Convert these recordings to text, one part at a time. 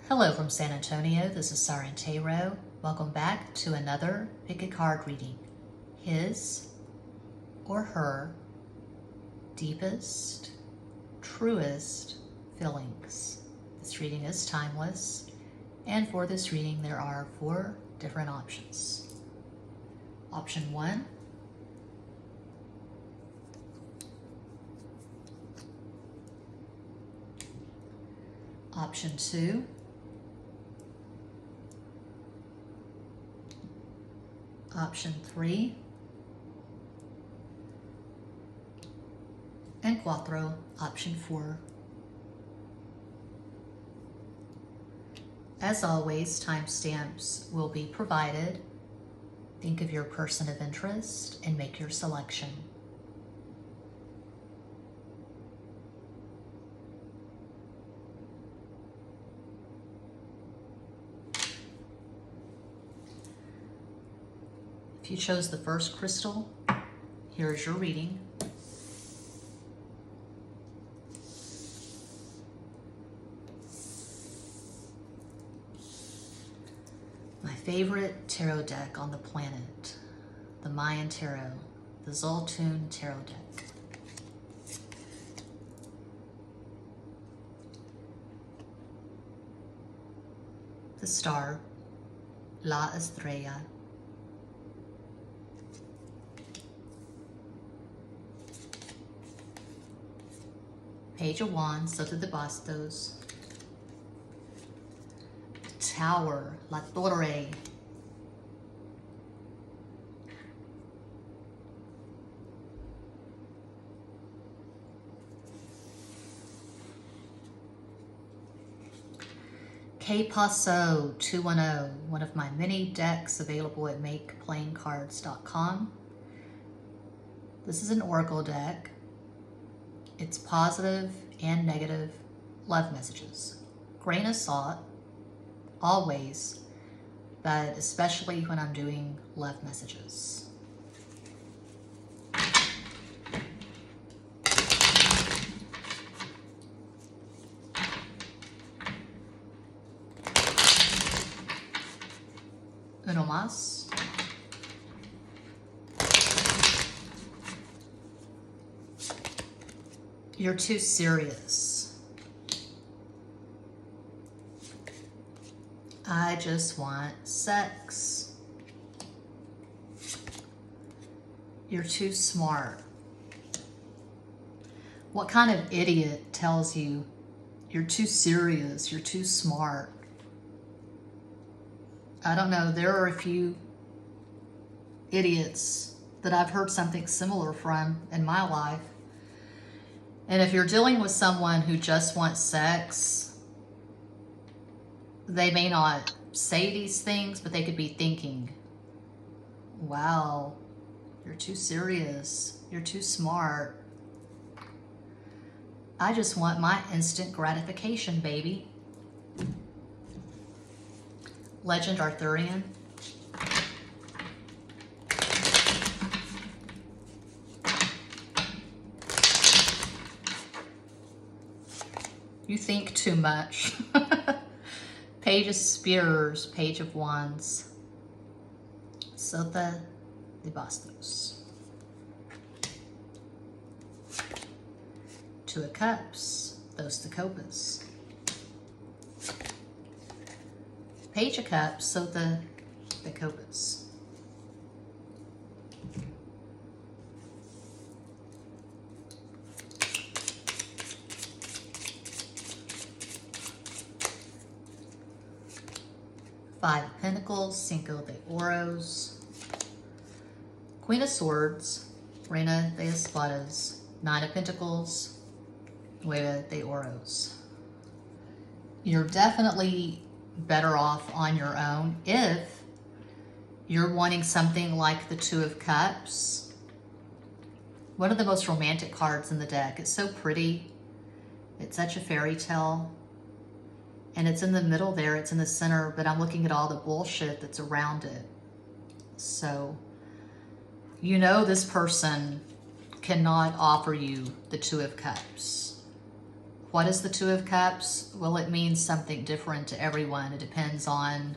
Hello from San Antonio, this is Siren Tarot. Welcome back to another pick a card reading. His or her deepest, truest feelings. This reading is timeless, and for this reading there are 4 different options. Option 1, option 2, option 3, and cuatro, option 4. As always, timestamps will be provided. Think of your person of interest and make your selection. If you chose the first crystal, here's your reading. My favorite tarot deck on the planet, the Mayan Tarot, the Zoltun Tarot deck. The star, La Estrella. Page of Wands, Soto de Bastos. Tower, La Torre. Que Paso 210, one of my many decks available at makeplayingcards.com. This is an oracle deck. It's positive and negative love messages. Grain of salt, always, but especially when I'm doing love messages. Uno más. You're too serious. I just want sex. You're too smart. What kind of idiot tells you you're too serious, you're too smart? I don't know, there are a few idiots that I've heard something similar from in my life. And if you're dealing with someone who just wants sex, they may not say these things, but they could be thinking, wow, you're too serious, you're too smart. I just want my instant gratification, baby. Legend Arthurian. You think too much. Page of Spears, Page of Wands. Sota de Bastos. 2 of Cups, Dos de Copas. Page of Cups, Sota de Copas. Five of Pentacles, Cinco de Oros. Queen of Swords, Reina de Espadas. 9 of Pentacles, Nueve de Oros. You're definitely better off on your own if you're wanting something like the 2 of Cups. One of the most romantic cards in the deck. It's so pretty. It's such a fairy tale. And it's in the middle there, it's in the center, but I'm looking at all the bullshit that's around it. So, you know this person cannot offer you the 2 of Cups. What is the Two of Cups? Well, it means something different to everyone. It depends on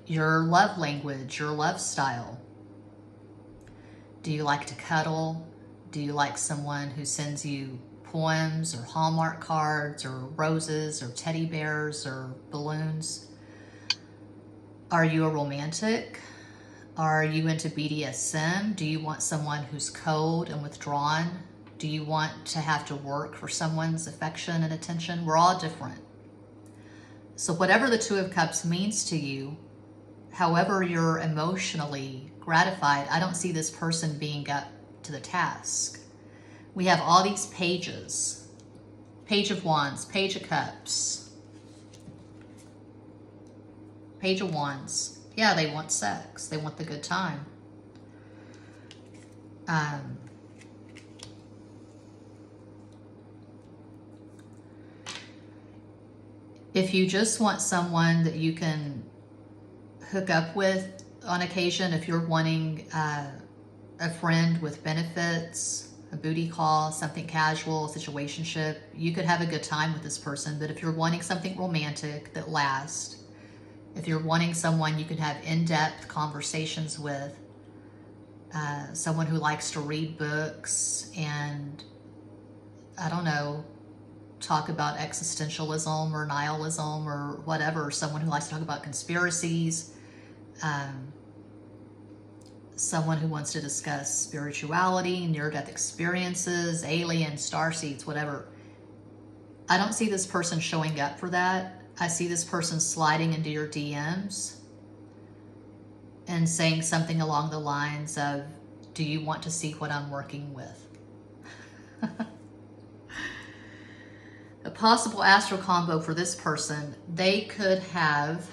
your love language, your love style. Do you like to cuddle? Do you like someone who sends you poems or Hallmark cards or roses or teddy bears or balloons? Are you a romantic? Are you into BDSM? Do you want someone who's cold and withdrawn? Do you want to have to work for someone's affection and attention? We're all different. So whatever the Two of Cups means to you, however you're emotionally gratified, I don't see this person being up to the task. We have all these pages. Page of Wands, Page of Cups, Page of Wands. Yeah, they want sex. They want the good time. If you just want someone that you can hook up with on occasion, if you're wanting a friend with benefits, a booty call, something casual, a situationship, you could have a good time with this person. But if you're wanting something romantic that lasts, if you're wanting someone you can have in-depth conversations with, someone who likes to read books and, I don't know, talk about existentialism or nihilism or whatever, someone who likes to talk about conspiracies, someone who wants to discuss spirituality, near-death experiences, aliens, starseeds, whatever. I don't see this person showing up for that. I see this person sliding into your DMs and saying something along the lines of, do you want to see what I'm working with? A possible astral combo for this person, they could have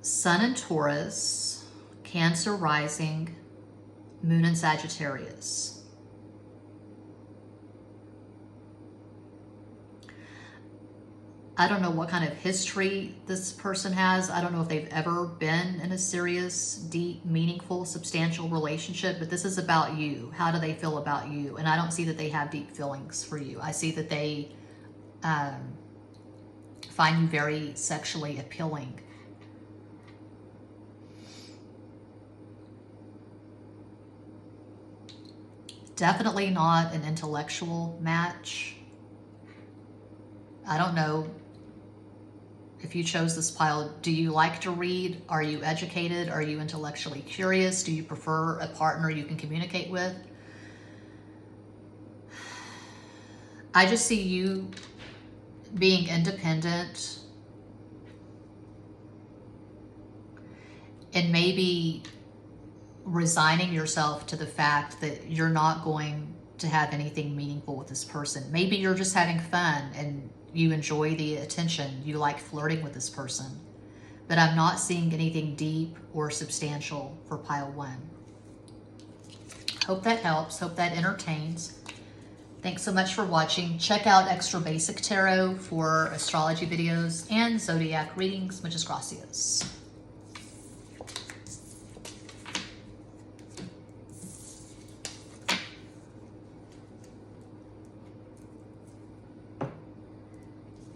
Sun in Taurus, Cancer rising, Moon in Sagittarius. I don't know what kind of history this person has. I don't know if they've ever been in a serious, deep, meaningful, substantial relationship, but this is about you. How do they feel about you? And I don't see that they have deep feelings for you. I see that they find you very sexually appealing. Definitely not an intellectual match. I don't know if you chose this pile. Do you like to read? Are you educated? Are you intellectually curious? Do you prefer a partner you can communicate with? I just see you being independent and maybe resigning yourself to the fact that you're not going to have anything meaningful with this person. Maybe you're just having fun and you enjoy the attention. You like flirting with this person. But I'm not seeing anything deep or substantial for pile one. Hope that helps. Hope that entertains. Thanks so much for watching. Check out Extra Basic Tarot for astrology videos and zodiac readings. Muchas gracias.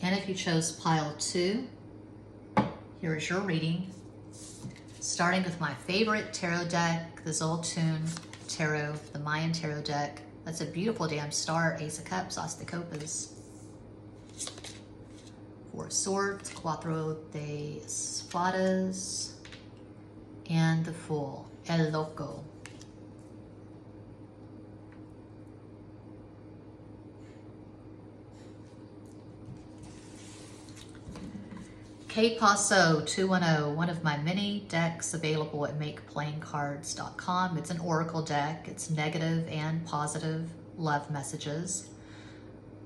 And if you chose pile 2, here is your reading. Starting with my favorite tarot deck, the Zoltun Tarot, the Mayan Tarot deck. That's a beautiful damn star, Ace of Cups, As de Copas. 4 of Swords, Cuatro de Espadas, and the Fool, El Loco. K Paso 210, one of my many decks available at makeplayingcards.com. It's an oracle deck. It's negative and positive love messages.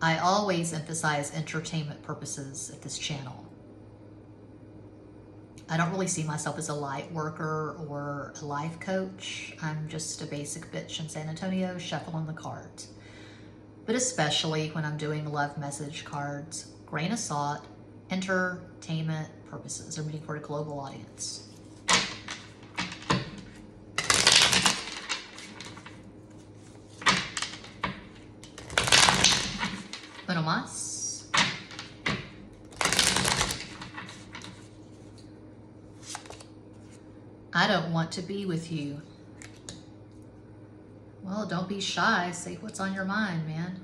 I always emphasize entertainment purposes at this channel. I don't really see myself as a light worker or a life coach. I'm just a basic bitch in San Antonio shuffling the cards. But especially when I'm doing love message cards, grain of salt, entertainment purposes. I'm reading for a global audience. más. I don't want to be with you. Well, don't be shy. Say what's on your mind, man.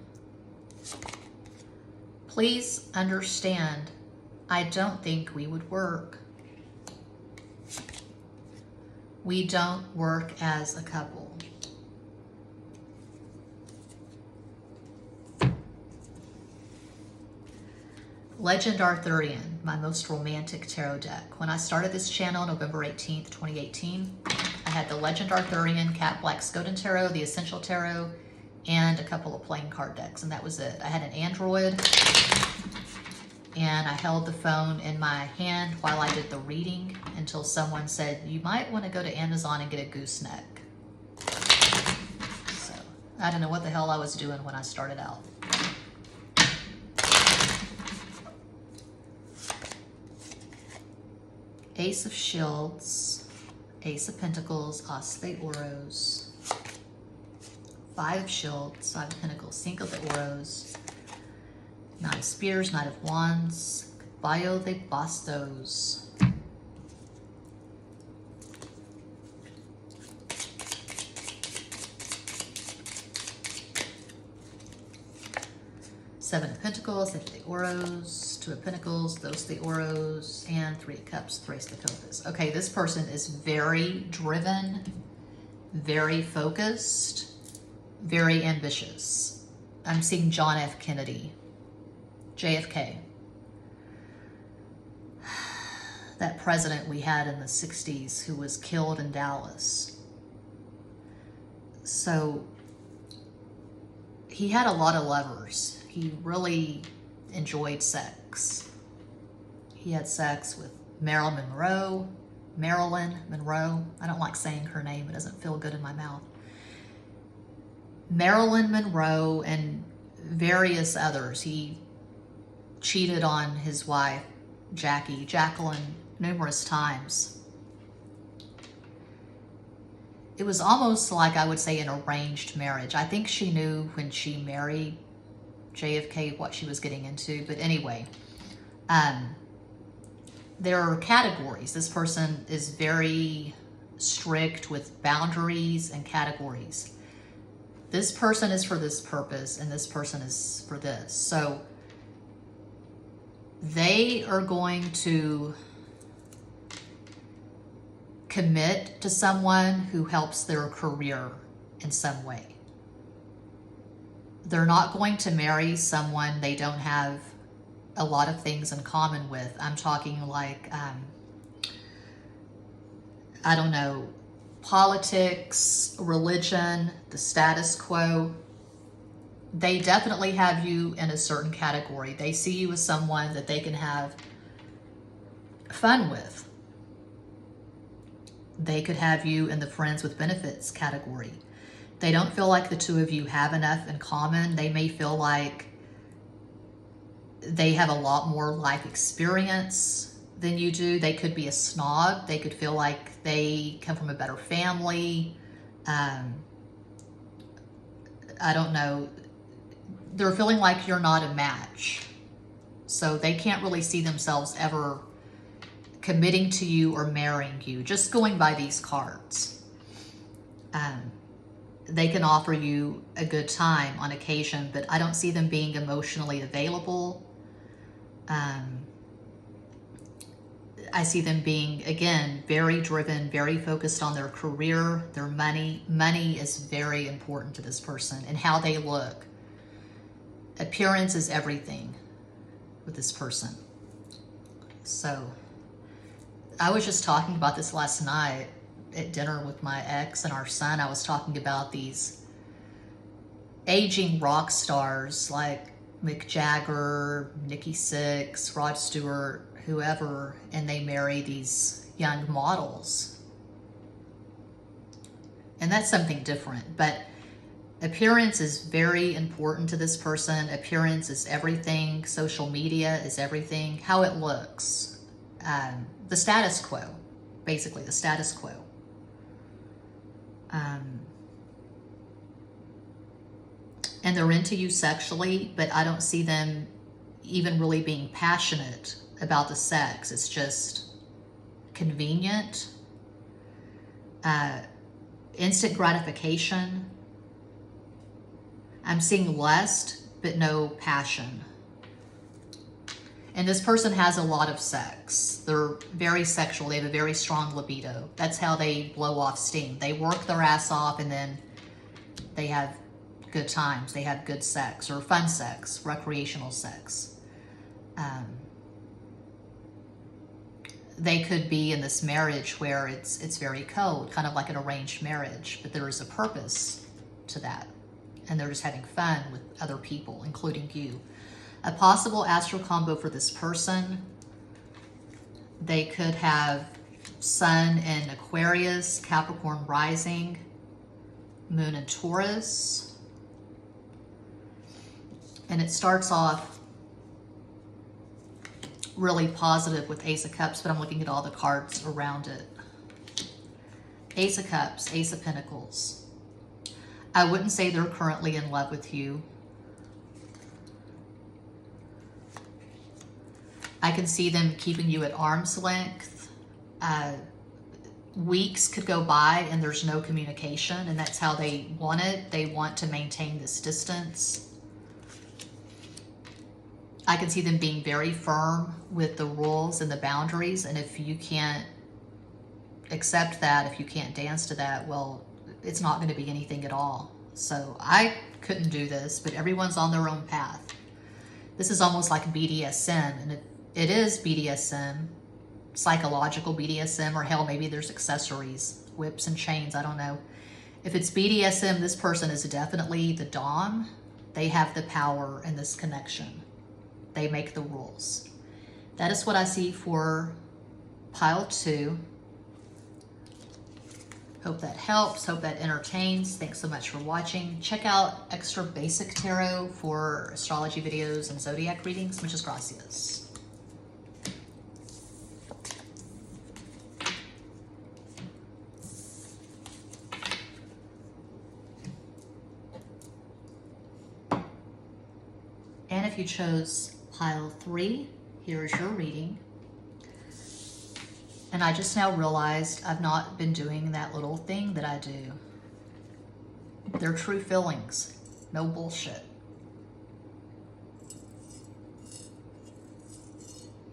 Please understand, I don't think we would work. We don't work as a couple. Legend Arthurian, my most romantic tarot deck. When I started this channel, November 18th, 2018, I had the Legend Arthurian, Cat Black Scoden Tarot, the Essential Tarot, and a couple of playing card decks, and that was it. I had an Android, and I held the phone in my hand while I did the reading until someone said, you might want to go to Amazon and get a gooseneck. So, I don't know what the hell I was doing when I started out. Ace of Shields, Ace of Pentacles, As de Oros, Five of Shields, Five of Pentacles, Cinco de Oros, Knight of Spears, Knight of Wands, Caballo de Bastos, Seven of Pentacles, Eight de Oros, Two of Pentacles, Dos de Oros, and Three of Cups, Tres de Copas. Okay, this person is very driven, very focused, very ambitious. I'm seeing John F. Kennedy, JFK. That president we had in the 60s who was killed in Dallas. So he had a lot of lovers. He really enjoyed sex. He had sex with Marilyn Monroe. I don't like saying her name. It doesn't feel good in my mouth. Marilyn Monroe and various others. He cheated on his wife, Jacqueline, numerous times. It was almost like, I would say, an arranged marriage. I think she knew when she married JFK what she was getting into. But anyway, there are categories. This person is very strict with boundaries and categories. This person is for this purpose, and this person is for this. So they are going to commit to someone who helps their career in some way. They're not going to marry someone they don't have a lot of things in common with. I'm talking like, I don't know, politics, religion, the status quo. They definitely have you in a certain category. They see you as someone that they can have fun with. They could have you in the friends with benefits category. They don't feel like the two of you have enough in common. They may feel like they have a lot more life experience than you do. They could be a snob. They could feel like they come from a better family. I don't know. They're feeling like you're not a match. So they can't really see themselves ever committing to you or marrying you, just going by these cards. They can offer you a good time on occasion, but I don't see them being emotionally available. I see them being, again, very driven, very focused on their career, their money. Money is very important to this person and how they look. Appearance is everything with this person. So I was just talking about this last night at dinner with my ex and our son. I was talking about these aging rock stars like Mick Jagger, Nikki Sixx, Rod Stewart, whoever, and they marry these young models. And that's something different. But appearance is very important to this person. Appearance is everything. Social media is everything. How it looks. The status quo. Basically, the status quo. and they're into you sexually, but I don't see them even really being passionate about the sex. It's just convenient, instant gratification. I'm seeing lust, but no passion. And this person has a lot of sex. They're very sexual. They have a very strong libido. That's how they blow off steam. They work their ass off and then they have good times. They have good sex or fun sex, recreational sex. They could be in this marriage where it's very cold, kind of like an arranged marriage, but there is a purpose to that. And they're just having fun with other people, including you. A possible astral combo for this person, they could have Sun in Aquarius, Capricorn rising, Moon in Taurus. And it starts off really positive with Ace of Cups, but I'm looking at all the cards around it. Ace of Cups, Ace of Pentacles. I wouldn't say they're currently in love with you. I can see them keeping you at arm's length. Weeks could go by and there's no communication, and that's how they want it. They want to maintain this distance. I can see them being very firm with the rules and the boundaries, and if you can't accept that, if you can't dance to that, well, it's not going to be anything at all. So I couldn't do this, but everyone's on their own path. This is almost like BDSM, and it is BDSM, psychological BDSM, or hell, maybe there's accessories, whips and chains, I don't know. If it's BDSM, this person is definitely the Dom. They have the power in this connection. They make the rules. That is what I see for pile 2. Hope that helps, hope that entertains. Thanks so much for watching. Check out Extra Basic Tarot for astrology videos and zodiac readings. Muchas gracias. And if you chose pile 3, here is your reading. And I just now realized I've not been doing that little thing that I do. They're true feelings, no bullshit.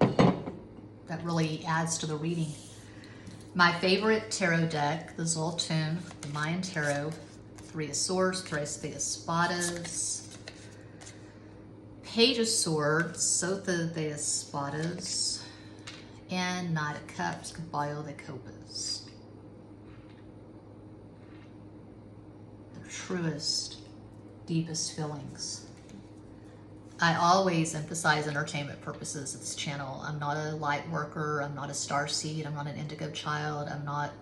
That really adds to the reading. My favorite tarot deck, the Zoltun, the Mayan Tarot, 3 of Swords, 3 of Espadas, Page of Swords, Sota de Espadas, and Knight of Cups, Caballo de Copas. The truest, deepest feelings. I always emphasize entertainment purposes of this channel. I'm not a light worker, I'm not a starseed, I'm not an indigo child, I'm not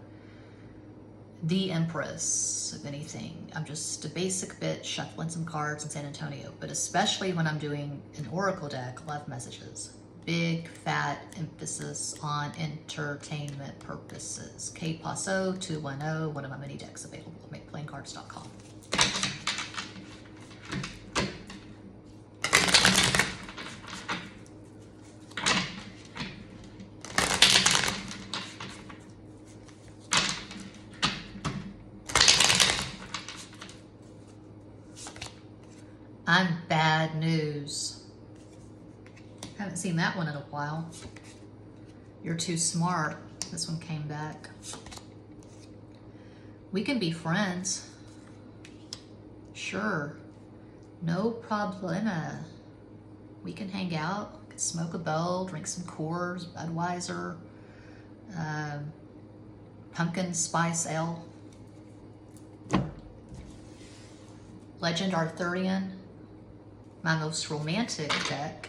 the empress of anything. I'm just a basic bitch shuffling some cards in San Antonio, but especially when I'm doing an oracle deck, love messages. Big fat emphasis on entertainment purposes. K Paso 210, one of my many decks available at makeplayingcards.com. I'm bad news. Haven't seen that one in a while. You're too smart. This one came back. We can be friends. Sure. No problema. We can hang out, we can smoke a bowl, drink some Coors, Budweiser, pumpkin spice ale. Legend Arthurian, my most romantic deck.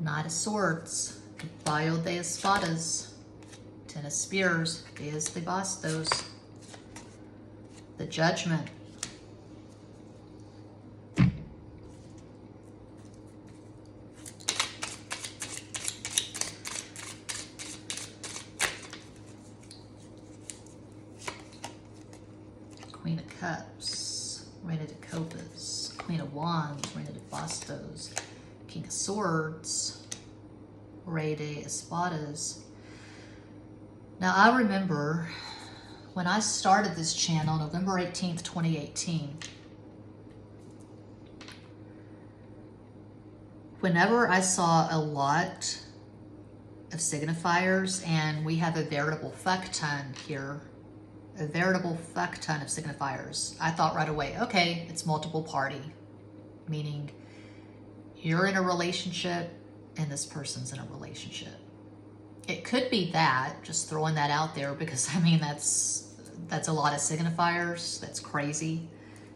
Knight of Swords, Caballo de Espadas, 10 of Spears, Diez de Bastos, the Judgment, Queen of Cups, Reina de Copas, Queen of Wands, Reina de Bastos, King of Swords, Rey de Espadas. Now I remember when I started this channel, November 18th, 2018, whenever I saw a lot of signifiers, and we have a veritable fuck ton here, a veritable fuck ton of signifiers, I thought right away, okay, it's multiple party, meaning you're in a relationship and this person's in a relationship. It could be that, just throwing that out there, because I mean, that's a lot of signifiers. That's crazy.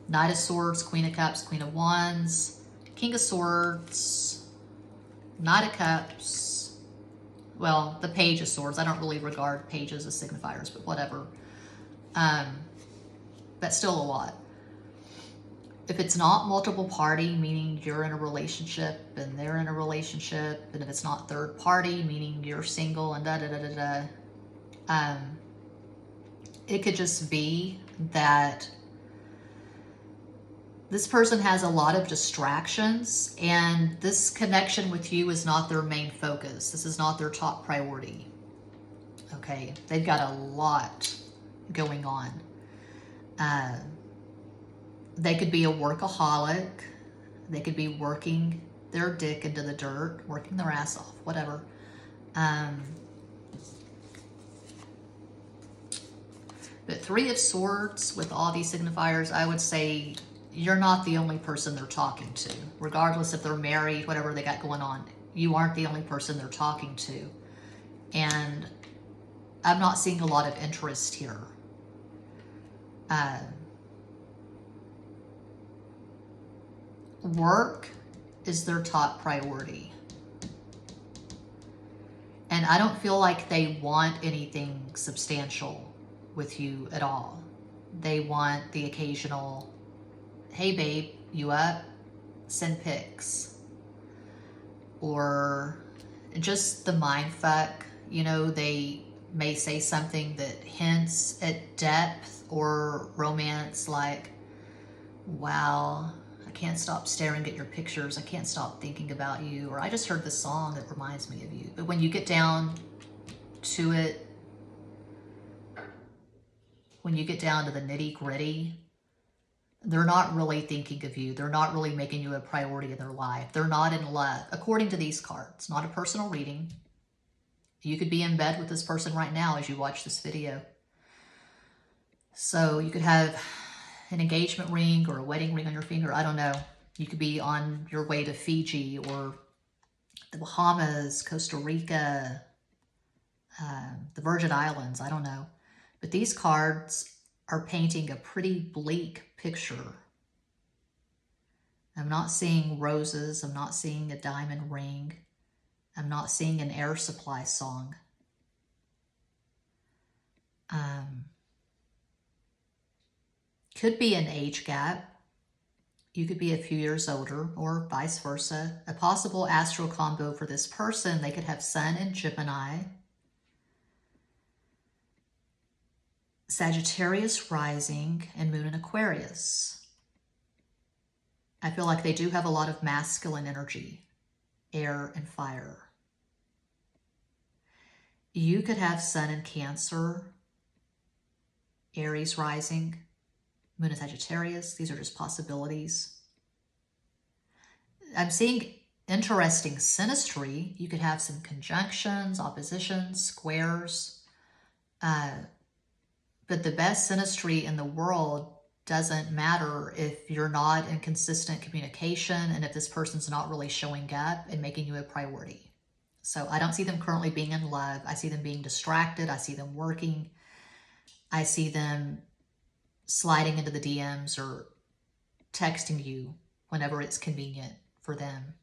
Knight of Swords, Queen of Cups, Queen of Wands, King of Swords, Knight of Cups. Well, the Page of Swords. I don't really regard pages as signifiers, but whatever. That's still a lot. If it's not multiple party, meaning you're in a relationship and they're in a relationship, and if it's not third party, meaning you're single and it could just be that this person has a lot of distractions and this connection with you is not their main focus. This is not their top priority. Okay, they've got a lot going on. They could be a workaholic. They could be working their dick into the dirt, working their ass off, whatever. But Three of Swords with all these signifiers, I would say you're not the only person they're talking to. Regardless if they're married, whatever they got going on, you aren't the only person they're talking to. And I'm not seeing a lot of interest here. Work is their top priority. And I don't feel like they want anything substantial with you at all. They want the occasional, hey babe, you up? Send pics. Or just the mind fuck. You know, they may say something that hints at depth or romance, like, wow, I can't stop staring at your pictures. I can't stop thinking about you. Or I just heard this song that reminds me of you. But when you get down to it, when you get down to the nitty gritty, they're not really thinking of you. They're not really making you a priority in their life. They're not in love, according to these cards. Not a personal reading. You could be in bed with this person right now as you watch this video. So you could have an engagement ring or a wedding ring on your finger. I don't know. You could be on your way to Fiji or the Bahamas, Costa Rica, the Virgin Islands. I don't know. But these cards are painting a pretty bleak picture. I'm not seeing roses. I'm not seeing a diamond ring. I'm not seeing an Air Supply song. Could be an age gap. You could be a few years older or vice versa. A possible astral combo for this person, they could have Sun in Gemini, Sagittarius rising, and Moon in Aquarius. I feel like they do have a lot of masculine energy, air and fire. You could have Sun in Cancer, Aries rising, Moon in Sagittarius. These are just possibilities. I'm seeing interesting synastry. You could have some conjunctions, oppositions, squares. But the best synastry in the world doesn't matter if you're not in consistent communication and if this person's not really showing up and making you a priority. So I don't see them currently being in love. I see them being distracted. I see them working. I see them sliding into the DMs or texting you whenever it's convenient for them.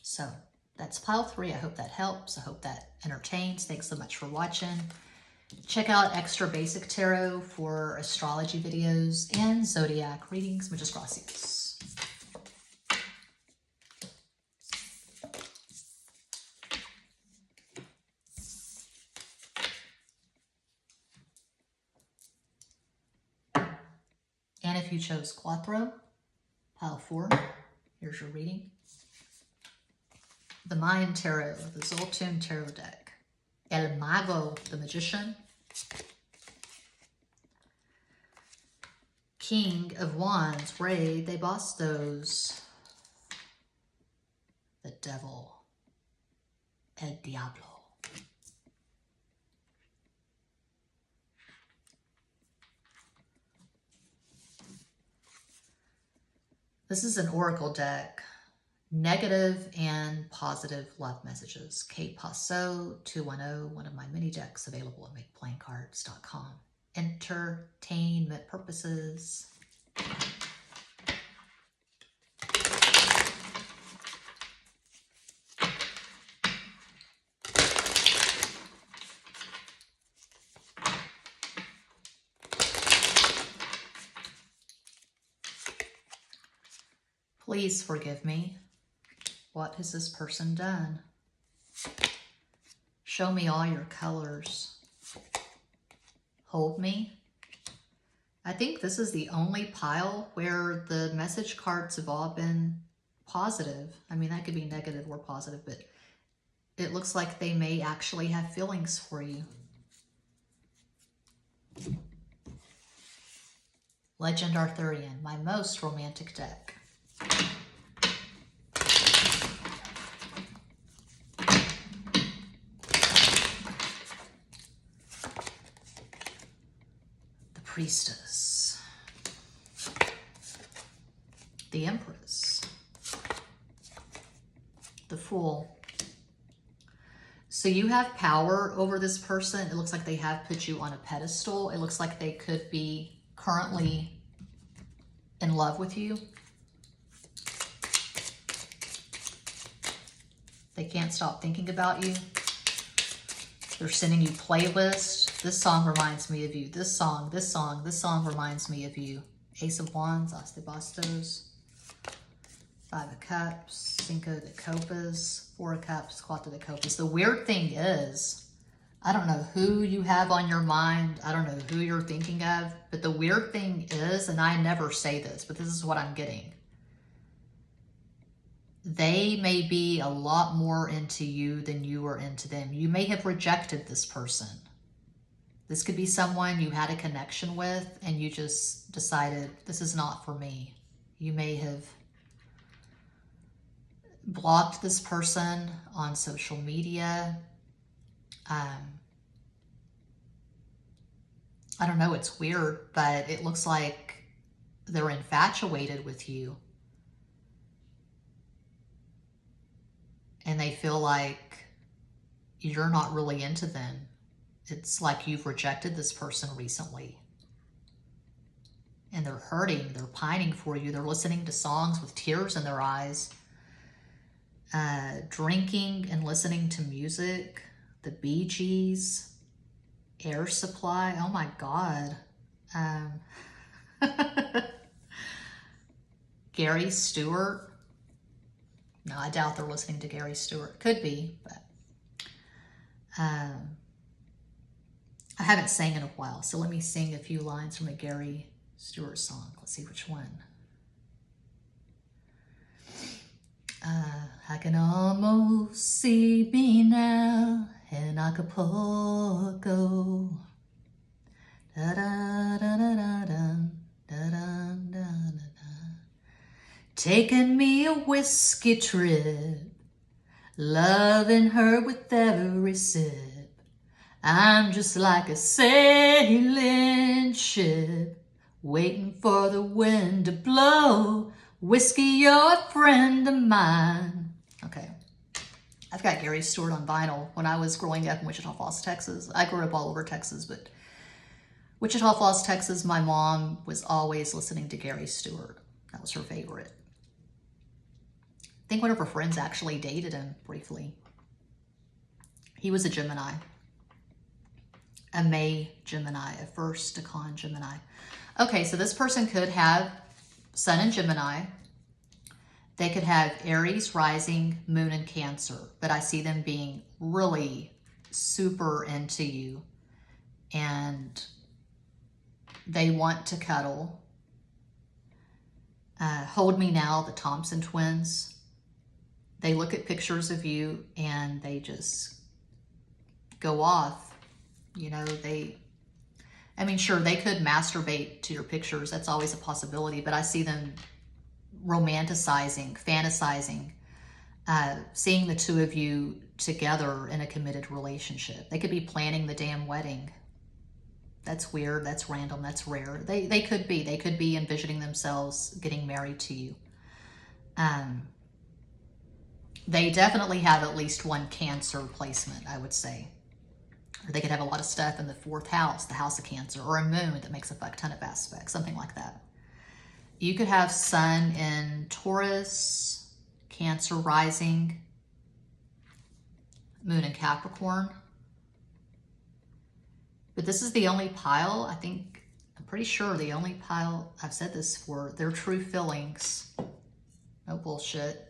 So that's pile 3. I hope that helps. I hope that entertains. Thanks so much for watching. Check out Extra Basic Tarot for astrology videos and zodiac readings. Muchas gracias. if you chose Cuatro, pile 4, here's your reading. The Mayan Tarot, the Zoltun Tarot deck. El Mago, the Magician. King of Wands, Rey de Bastos. The Devil, El Diablo. This is an oracle deck. Negative and positive love messages. Kate Passo, 210, one of my mini decks available at makeplaincards.com. Entertainment purposes. Please forgive me. What has this person done? Show me all your colors. Hold me. I think this is the only pile where the message cards have all been positive. I mean, that could be negative or positive, but it looks like they may actually have feelings for you. Legend Arthurian, my most romantic deck. Priestess, the Empress, the Fool. So you have power over this person. It looks like they have put you on a pedestal. It looks like they could be currently in love with you. They can't stop thinking about you. They're sending you playlists. This song reminds me of you. This song reminds me of you. Ace of Wands, As de Bastos. 5 of Cups, Cinco de Copas, 4 of Cups, Cuatro de Copas. The weird thing is, I don't know who you have on your mind. I don't know who you're thinking of. But the weird thing is, and I never say this, but this is what I'm getting. They may be a lot more into you than you are into them. You may have rejected this person. This could be someone you had a connection with and you just decided, this is not for me. You may have blocked this person on social media. I don't know, it's weird, but it looks like they're infatuated with you. And they feel like you're not really into them. It's like you've rejected this person recently. And they're hurting, they're pining for you. They're listening to songs with tears in their eyes. Drinking and listening to music. The Bee Gees. Air Supply. Oh my God. Gary Stewart. No, I doubt they're listening to Gary Stewart. Could be, but I haven't sang in a while, so let me sing a few lines from a Gary Stewart song. Let's see which one. I can almost see me now in Acapulco. Da da da da da da da da da. Taking me a whiskey trip, loving her with every sip. I'm just like a sailing ship, waiting for the wind to blow. Whiskey, you're a friend of mine. Okay. I've got Gary Stewart on vinyl. When I was growing up in Wichita Falls, Texas, I grew up all over Texas, but Wichita Falls, Texas, my mom was always listening to Gary Stewart. That was her favorite. I think one of her friends actually dated him briefly. He was a Gemini. A May Gemini, a first decan Gemini. Okay, so this person could have Sun in Gemini. They could have Aries, rising, moon in Cancer. But I see them being really super into you. And they want to cuddle. Hold Me Now, the Thompson twins. They look at pictures of you and they just go off. You know, I mean, sure, they could masturbate to your pictures. That's always a possibility, but I see them romanticizing, fantasizing, seeing the two of you together in a committed relationship. They could be planning the damn wedding. That's weird, that's random, that's rare. They could be envisioning themselves getting married to you. They definitely have at least one Cancer placement, I would say. Or they could have a lot of stuff in the 4th house, the house of Cancer, or a moon that makes a fuck ton of aspects, something like that. You could have Sun in Taurus, Cancer rising, Moon in Capricorn. But this is the only pile, I'm pretty sure the only pile, I've said this for, their true feelings. No bullshit.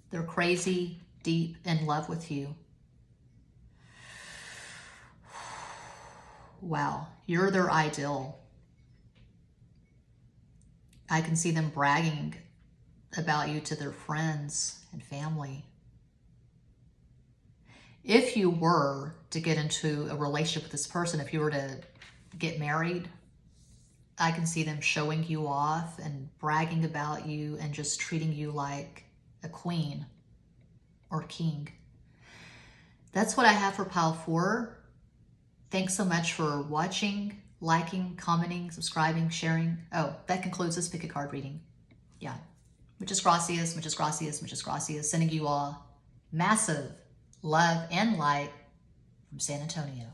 They're crazy, deep in love with you. Wow, you're their ideal. I can see them bragging about you to their friends and family. If you were to get into a relationship with this person, if you were to get married, I can see them showing you off and bragging about you and just treating you like a queen or king. That's what I have for pile 4. Thanks so much for watching, liking, commenting, subscribing, sharing. Oh, that concludes this pick a card reading. Yeah. Muchas gracias, muchas gracias, muchas gracias. Sending you all massive love and light from San Antonio.